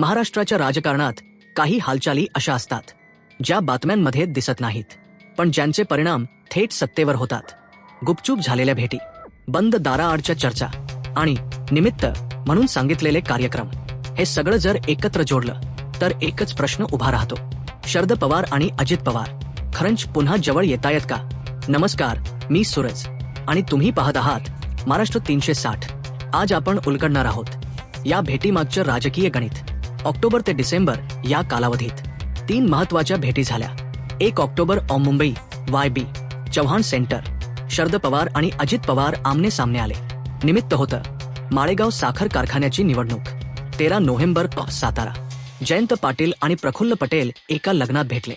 महाराष्ट्राच्या राजकारणात काही हालचाली अशा असतात ज्या बातम्यांमध्ये दिसत नाहीत, पण ज्यांचे परिणाम थेट सत्तेवर होतात. गुपचूप झालेल्या भेटी, बंद दाराआडच्या चर्चा आणि निमित्त म्हणून सांगितलेले कार्यक्रम, हे सगळं जर एकत्र जोडलं तर एकच प्रश्न उभा राहतो. शरद पवार आणि अजित पवार खरंच पुन्हा जवळ येतायत का? नमस्कार, मी सूरज आणि तुम्ही पाहत आहात महाराष्ट्र 360. आज आपण उलगडणार आहोत या भेटीमागचं राजकीय गणित. ऑक्टोबर ते डिसेंबर या कालावधीत 3 महत्वाच्या भेटी झाल्या. 1 October Mumbai YB Chavan centre, Sharad Pawar आणि अजित पवार आमने सामने आले. निमित्त होतं माळेगाव साखर कारखान्याची निवडणूक. 13 नोव्हेंबर सातारा, जयंत पाटील आणि प्रफुल्ल पटेल एका लग्नात भेटले.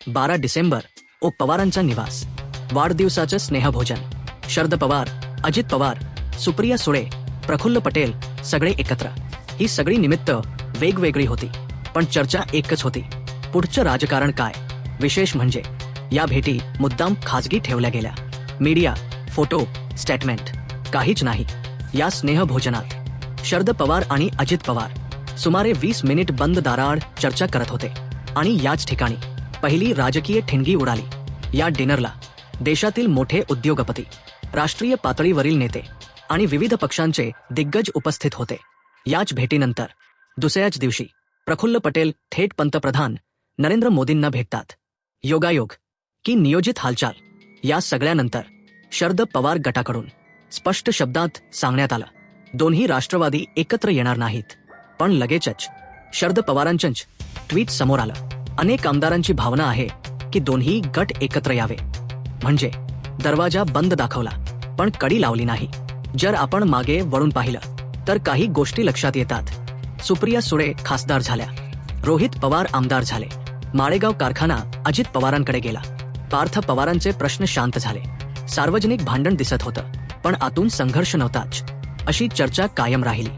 12 डिसेंबर पवारांचा निवास, वाढदिवसाचं स्नेहभोजन. शरद पवार, अजित पवार, सुप्रिया सुळे, प्रफुल्ल पटेल सगळे एकत्र. ही सगळी निमित्त वेगवेगळी होती, पण चर्चा एकच होती, पुढचं राजकारण काय. विशेष म्हणजे या भेटी मुद्दाम खाजगी ठेवल्या गेल्या. मीडिया, फोटो, स्टेटमेंट काहीच नाही. या स्नेहभोजनात शरद पवार आणि अजित पवार सुमारे 20 मिनिट बंद दाराआड चर्चा करत होते. आणि याच ठिकाणी पहिली राजकीय ठिणगी उडाली. या डिनरला देशातील मोठे उद्योगपती, राष्ट्रीय पातळीवरील नेते आणि विविध पक्षांचे दिग्गज उपस्थित होते. याच भेटीनंतर दुसऱ्याच दिवशी प्रफुल्ल पटेल थेट पंतप्रधान नरेंद्र मोदींना भेटतात. योगायोग की नियोजित हालचाल? या सगळ्यानंतर शरद पवार गटाकडून स्पष्ट शब्दात सांगण्यात आलं, दोन्ही राष्ट्रवादी एकत्र येणार नाहीत. पण लगेचच शरद पवारांचंच ट्विट समोर आलं. अनेक आमदारांची भावना आहे की दोन्ही गट एकत्र यावे. म्हणजे दरवाजा बंद दाखवला पण कडी लावली नाही. जर आपण मागे वळून पाहिलं तर काही गोष्टी लक्षात येतात. सुप्रिया सुळे खासदार झाल्या, रोहित पवार आमदार झाले, माळेगाव कारखाना अजित पवारांकडे गेला, पार्थ पवारांचे प्रश्न शांत झाले. सार्वजनिक भांडण दिसत होतं पण आतून संघर्ष नव्हताच, अशी चर्चा कायम राहिली.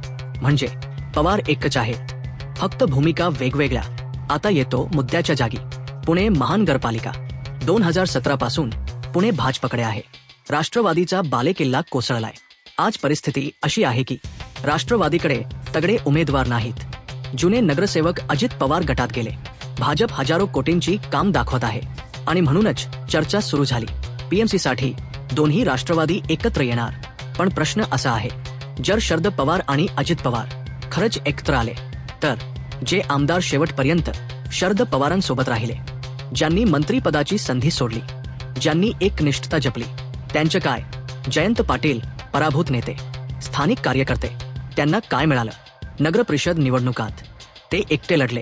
म्हणजे पवार एकच आहेत, फक्त भूमिका वेगवेगळ्या. आता येतो मुद्द्याच्या जागी. पुणे महानगरपालिका 2017 पासून पुणे भाजपकडे आहे. राष्ट्रवादीचा बालेकिल्ला कोसळलाय. आज परिस्थिती अशी आहे की राष्ट्रवादीकडे तगडे उमेदवार नाहीत. जुने नगरसेवक अजित पवार गटात गेले. भाजप हजारो कोटींची काम दाखवत आहे आणि म्हणूनच चर्चा सुरू झाली. PMC साठी दोन्ही राष्ट्रवादी एकत्र येणार. पण प्रश्न असा आहे, जर शरद पवार आणि अजित पवार खरंच एकत्र आले तर जे आमदार शेवटपर्यंत शरद पवारांसोबत राहिले, ज्यांनी मंत्रीपदाची संधी सोडली, ज्यांनी एकनिष्ठता जपली, त्यांचं काय? जयंत पाटील पराभूत नेते, स्थानिक कार्यकर्ते, त्यांना काय मिळालं? नगरपरिषद निवडणुकात ते एकटे लढले,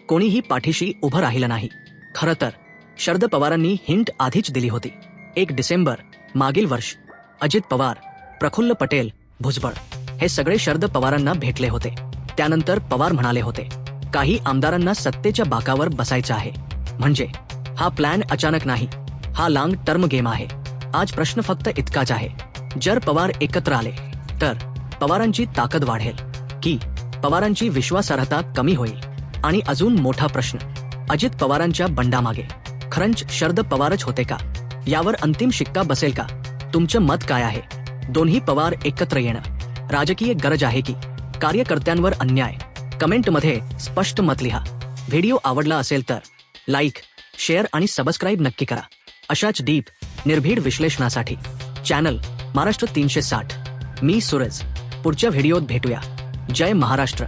कोणीही पाठीशी उभं राहिलं नाही. खरं तर शरद पवारांनी हिंट आधीच दिली होती. 1 डिसेंबर मागील वर्ष अजित पवार, प्रफुल्ल पटेल, भुजबळ हे सगळे शरद पवारांना भेटले होते. त्यानंतर पवार म्हणाले होते, काही आमदारांना सत्तेच्या बाकावर बसायचं आहे. म्हणजे हा प्लॅन अचानक नाही, हा लॉंग टर्म गेम आहे. आज प्रश्न फक्त इतकाच आहे, जर पवार एकत्र आले तर पवारांची ताकद वाढेल की पवारांची विश्वासार्हता कमी होईल? आणि अजून मोठा प्रश्न, अजित पवारांच्या बंडामागे खरंच शरद पवारच होते का? यावर अंतिम शिक्का बसेल का? तुमचं मत काय आहे? दोन्ही पवार एकत्र येणं राजकीय गरज आहे की कार्यकर्त्यांवर अन्याय? कमेंटमध्ये स्पष्ट मत लिहा. व्हिडिओ आवडला असेल तर लाईक, शेअर आणि सबस्क्राईब नक्की करा. अशाच डीप, निर्भीड विश्लेषणासाठी चॅनल महाराष्ट्र 360. मी सूरज. पुढच्या व्हिडिओत भेटूया. जय महाराष्ट्र.